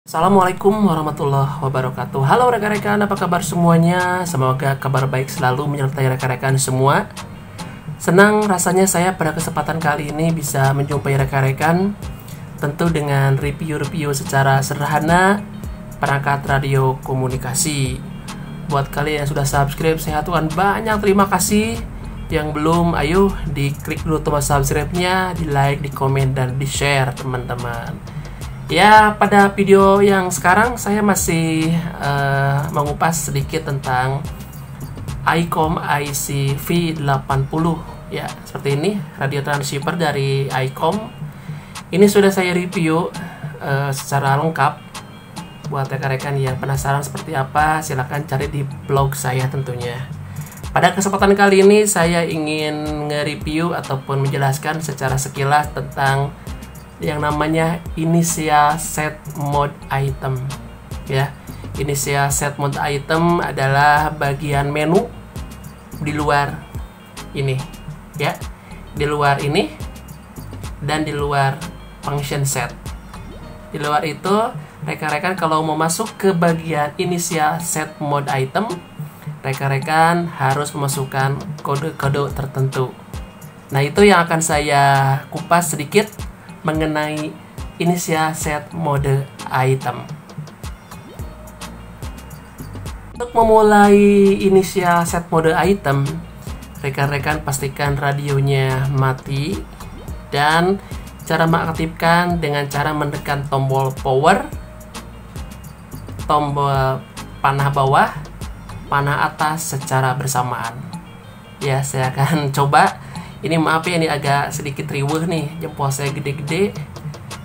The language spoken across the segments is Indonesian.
Assalamualaikum warahmatullahi wabarakatuh. Halo rekan-rekan, apa kabar semuanya? Semoga kabar baik selalu menyertai rekan-rekan semua. Senang rasanya saya pada kesempatan kali ini bisa menjumpai rekan-rekan, tentu dengan review-review secara sederhana perangkat radio komunikasi. Buat kalian yang sudah subscribe, saya aturkan banyak terima kasih. Yang belum, ayo diklik dulu tombol subscribe-nya, di like, di komen, dan di share teman-teman. Ya, pada video yang sekarang saya masih mengupas sedikit tentang ICOM IC V80 ya, seperti ini radio transceiver dari ICOM. Ini sudah saya review secara lengkap. Buat rekan-rekan yang penasaran seperti apa, silahkan cari di blog saya tentunya. Pada kesempatan kali ini saya ingin nge-review ataupun menjelaskan secara sekilas tentang yang namanya initial set mode item ya. Initial set mode item adalah bagian menu di luar ini ya, di luar ini dan di luar function set. Di luar itu rekan-rekan kalau mau masuk ke bagian initial set mode item, rekan-rekan harus memasukkan kode-kode tertentu. Nah, itu yang akan saya kupas sedikit mengenai initial set mode item. Untuk memulai initial set mode item, rekan-rekan pastikan radionya mati, dan cara mengaktifkan dengan cara menekan tombol power, tombol panah bawah, panah atas secara bersamaan. Ya, saya akan coba. Ini maaf ya, ini agak sedikit riweh nih, jempol saya gede-gede.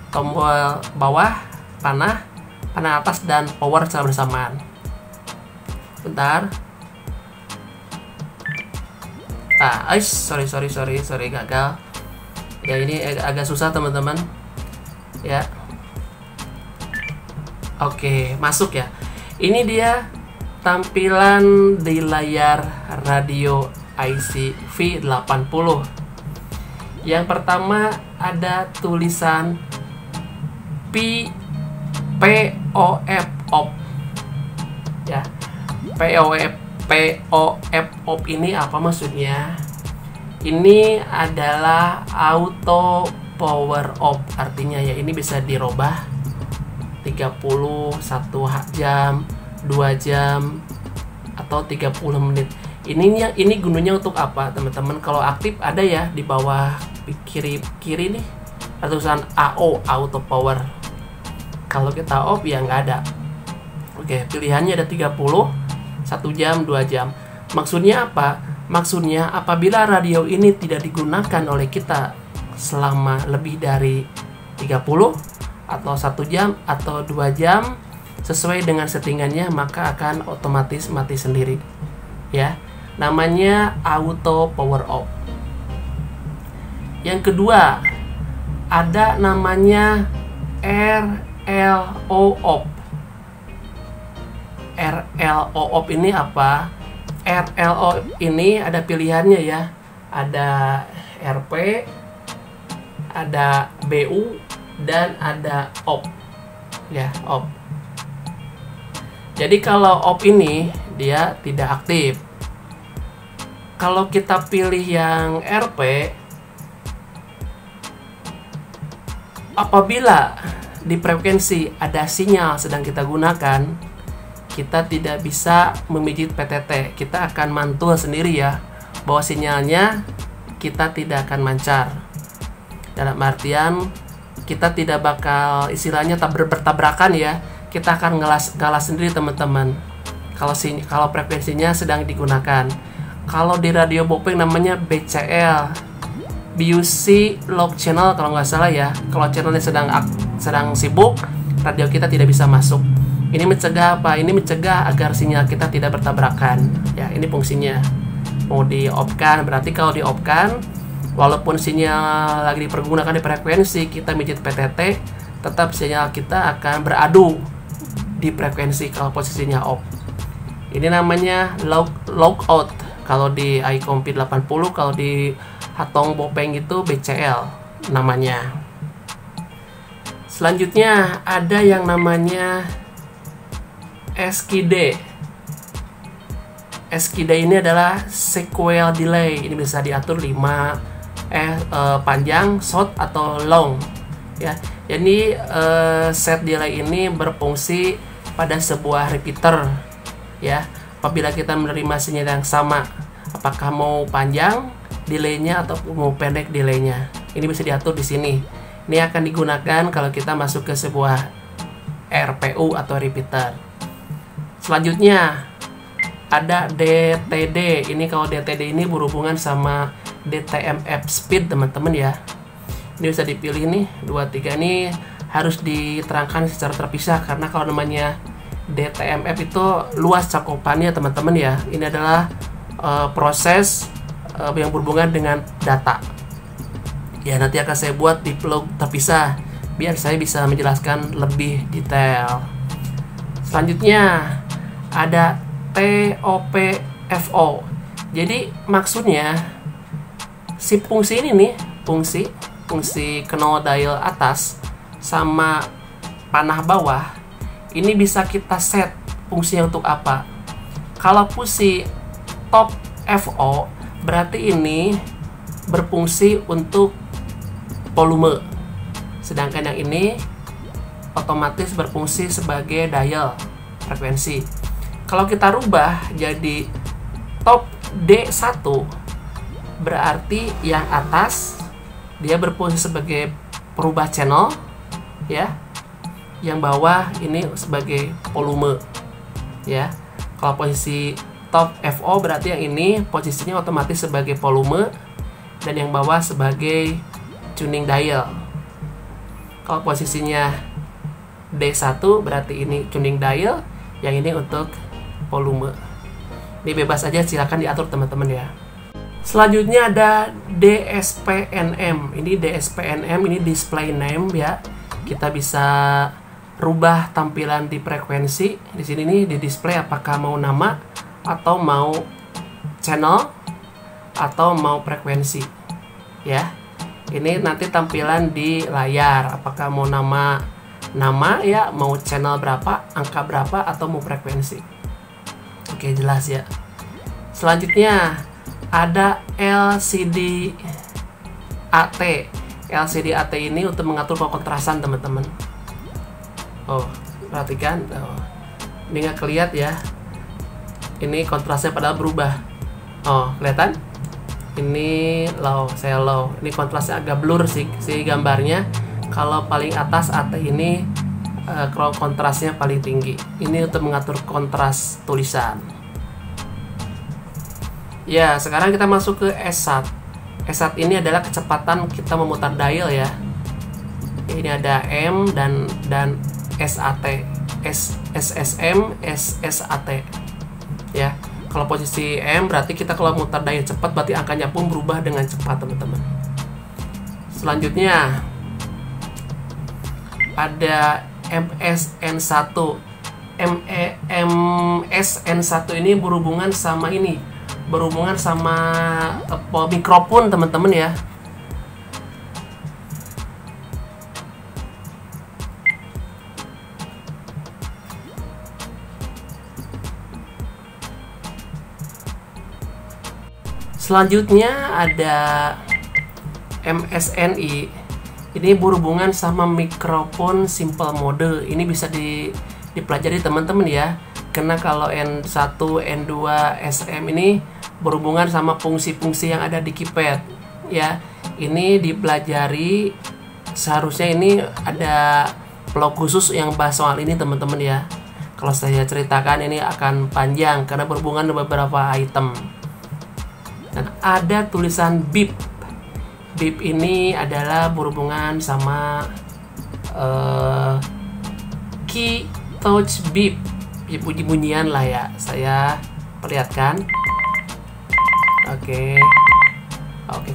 Tombol bawah, panah atas, dan power secara bersamaan. Bentar. Sorry, gagal. Ya, ini agak susah teman-teman. Ya. Oke, masuk ya. Ini dia tampilan di layar radio IC V80. Yang pertama ada tulisan POF off ya. POF off ini apa maksudnya? Ini adalah auto power off, artinya ya ini bisa dirubah 31 jam, 2 jam, atau 30 menit. Ini gunanya untuk apa teman-teman? Kalau aktif ada ya di bawah kiri nih ada tulisan AO, auto power. Kalau kita off ya nggak ada. Oke, pilihannya ada 30, 1 jam, 2 jam. Maksudnya apa? Maksudnya apabila radio ini tidak digunakan oleh kita selama lebih dari 30 atau 1 jam atau 2 jam sesuai dengan settingannya, maka akan otomatis mati sendiri ya. Namanya auto power off. Yang kedua ada namanya RLO off. RLO off ini apa? RLO ini ada pilihannya ya. Ada RP, ada BU, dan ada off ya, off. Jadi kalau off ini dia tidak aktif. Kalau kita pilih yang RP, apabila di frekuensi ada sinyal sedang kita gunakan, kita tidak bisa memijit PTT. Kita akan mantul sendiri ya, bahwa sinyalnya kita tidak akan mancar. Dalam artian kita tidak bakal istilahnya bertabrakan ya. Kita akan ngalah sendiri teman-teman. Kalau frekuensinya sedang digunakan. Kalau di radio Bopeng namanya BCL, BUC lock channel kalau nggak salah ya. Kalau channelnya sedang sibuk, radio kita tidak bisa masuk. Ini mencegah apa? Ini mencegah agar sinyal kita tidak bertabrakan. Ya, ini fungsinya. Mau di off kan, berarti kalau di off kan, walaupun sinyal lagi dipergunakan di frekuensi kita mijit PTT, tetap sinyal kita akan beradu di frekuensi kalau posisinya off. Ini namanya lockout. Kalau di ICOM V80, kalau di Hatong Bopeng itu BCL namanya. Selanjutnya ada yang namanya SKD. SKD ini adalah sequential delay. Ini bisa diatur 5 panjang, short atau long ya. Jadi set delay ini berfungsi pada sebuah repeater ya. Apabila kita menerima sinyal yang sama, apakah mau panjang delaynya atau mau pendek delaynya, ini bisa diatur di sini. Ini akan digunakan kalau kita masuk ke sebuah RPU atau repeater. Selanjutnya ada DTD. Ini kalau DTD ini berhubungan sama DTMF speed teman-teman ya. Ini bisa dipilih nih, 2, 3 ini harus diterangkan secara terpisah karena kalau namanya DTMF itu luas cakupannya teman-teman ya. Ini adalah proses yang berhubungan dengan data. Ya, nanti akan saya buat di vlog terpisah biar saya bisa menjelaskan lebih detail. Selanjutnya ada TOPFO. Jadi maksudnya si fungsi ini nih, fungsi knob dial atas sama panah bawah ini bisa kita set fungsinya untuk apa. Kalau fungsi top FO berarti ini berfungsi untuk volume, sedangkan yang ini otomatis berfungsi sebagai dial frekuensi. Kalau kita rubah jadi top D1 berarti yang atas dia berfungsi sebagai perubah channel ya, yang bawah ini sebagai volume ya. Kalau posisi top FO berarti yang ini posisinya otomatis sebagai volume dan yang bawah sebagai tuning dial. Kalau posisinya D1 berarti ini tuning dial, yang ini untuk volume. Ini bebas aja, silakan diatur teman-teman ya. Selanjutnya ada DSPNM. Ini DSPNM ini display name ya. Kita bisa rubah tampilan di frekuensi. Di sini nih di display apakah mau nama atau mau channel atau mau frekuensi ya. Ini nanti tampilan di layar apakah mau nama ya, mau channel berapa, angka berapa, atau mau frekuensi. Oke, jelas ya. Selanjutnya ada LCD AT. LCD AT ini untuk mengatur kontrasan teman-teman. Oh, perhatikan. Oh, ini nggak kelihatan ya. Ini kontrasnya padahal berubah. Oh, kelihatan? Ini low, saya low. Ini kontrasnya agak blur sih si gambarnya. Kalau paling atas AT ini kalau kontrasnya paling tinggi. Ini untuk mengatur kontras tulisan. Ya, sekarang kita masuk ke SAT. SAT ini adalah kecepatan kita memutar dial ya. Ini ada M dan SAT. SSM, SSAT. Ya. Kalau posisi M berarti kita kalau mutar dial cepat berarti angkanya pun berubah dengan cepat teman-teman. Selanjutnya ada MSN1. MSN1 ini berhubungan sama ini, berhubungan sama mikrofon teman-teman ya. Selanjutnya ada MSNI. Ini berhubungan sama mikrofon simple mode. Ini bisa dipelajari teman-teman ya. Karena kalau N1, N2, SM ini berhubungan sama fungsi-fungsi yang ada di keypad ya. Ini dipelajari, seharusnya ini ada vlog khusus yang bahas soal ini teman-teman ya. Kalau saya ceritakan ini akan panjang karena berhubungan dengan beberapa item. Dan ada tulisan beep. Beep ini adalah berhubungan sama key touch beep. Bunyi-bunyian lah ya. Saya perlihatkan. Oke,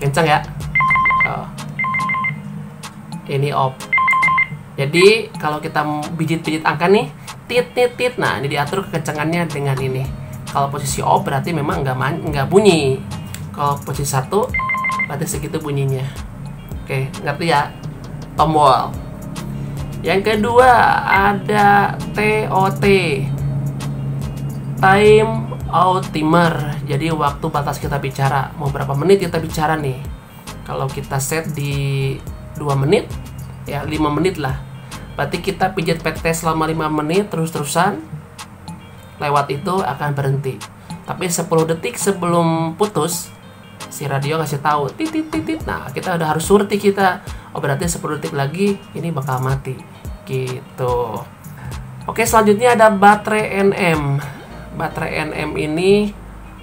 kencang ya. Oh. Ini off. Jadi kalau kita bijit-bijit angka nih, tit. Nah, ini diatur kekencangannya dengan ini. Kalau posisi off berarti memang nggak bunyi. Kalau posisi 1 berarti segitu bunyinya. Oke, ngerti ya? Tombol. Yang kedua ada TOT, time out timer. Jadi waktu batas kita bicara, mau berapa menit kita bicara nih. Kalau kita set di 2 menit, ya 5 menit lah. Berarti kita pijat PT selama 5 menit terus-terusan. Lewat itu akan berhenti. Tapi 10 detik sebelum putus, si radio ngasih tahu titit. Nah, kita udah harus surti kita. Oh, berarti 10 detik lagi ini bakal mati. Gitu. Oke, selanjutnya ada baterai NM. Baterai NM ini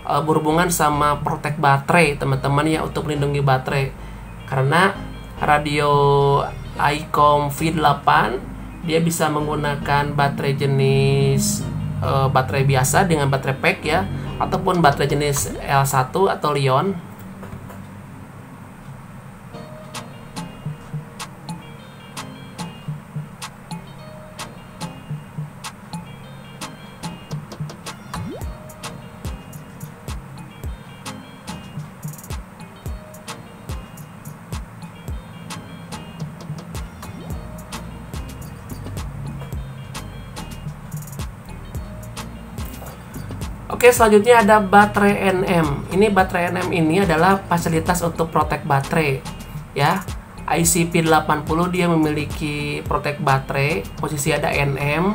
berhubungan sama protek baterai, teman-teman ya, untuk melindungi baterai. Karena radio ICOM V8 dia bisa menggunakan baterai jenis baterai biasa dengan baterai pack ya, ataupun baterai jenis L1 atau Li-ion. Oke, selanjutnya ada baterai NM. Ini baterai NM ini adalah fasilitas untuk protek baterai ya. IC P80 dia memiliki protek baterai. Posisi ada NM,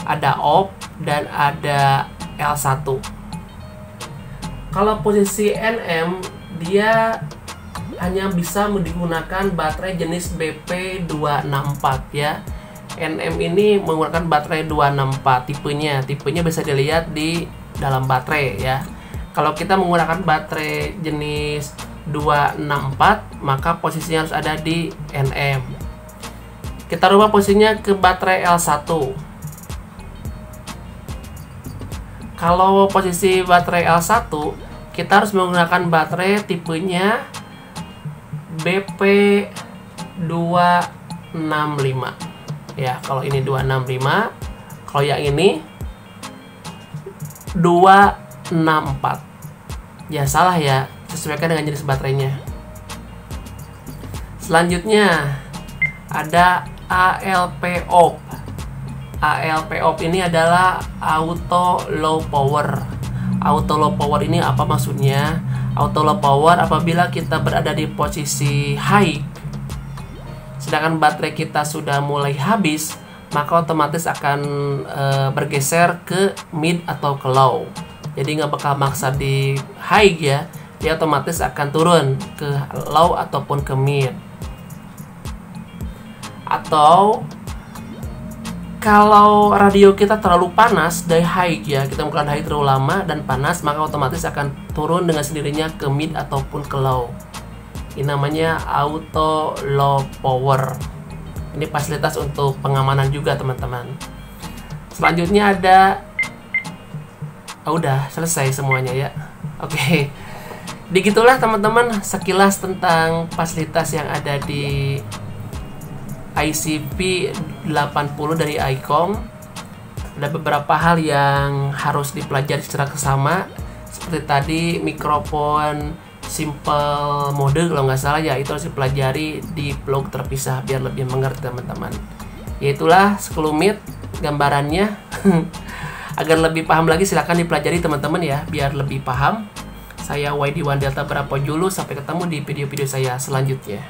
ada OP, dan ada L1. Kalau posisi NM dia hanya bisa digunakan baterai jenis BP264 ya. NM ini menggunakan baterai 264 tipenya bisa dilihat di dalam baterai ya. Kalau kita menggunakan baterai jenis 264, maka posisinya harus ada di NM. Kita rubah posisinya ke baterai L1. Kalau posisi baterai L1, kita harus menggunakan baterai tipenya BP265 ya. Kalau ini 265, kalau yang ini 264. Ya salah ya, sesuaikan dengan jenis baterainya. Selanjutnya ada ALP OP. ALP OP ini adalah auto low power. Auto low power ini apa maksudnya? Auto low power apabila kita berada di posisi high, sedangkan baterai kita sudah mulai habis, maka otomatis akan bergeser ke mid atau ke low. Jadi nggak bakal maksa di high ya, dia otomatis akan turun ke low ataupun ke mid. Atau kalau radio kita terlalu panas dari high ya, kita bukan high terlalu lama dan panas, maka otomatis akan turun dengan sendirinya ke mid ataupun ke low. Ini namanya auto low power. Ini fasilitas untuk pengamanan juga teman-teman. Selanjutnya ada, udah selesai semuanya ya. Oke, begitulah teman-teman sekilas tentang fasilitas yang ada di IC P80 dari ICOM. Ada beberapa hal yang harus dipelajari secara seksama, seperti tadi mikrofon simple mode kalau nggak salah ya, itu harus dipelajari di blog terpisah biar lebih mengerti teman-teman. Yaitulah sekelumit gambarannya. Agar lebih paham lagi silahkan dipelajari teman-teman ya, biar lebih paham. Saya YD1 Delta Bravo Julu, sampai ketemu di video-video saya selanjutnya.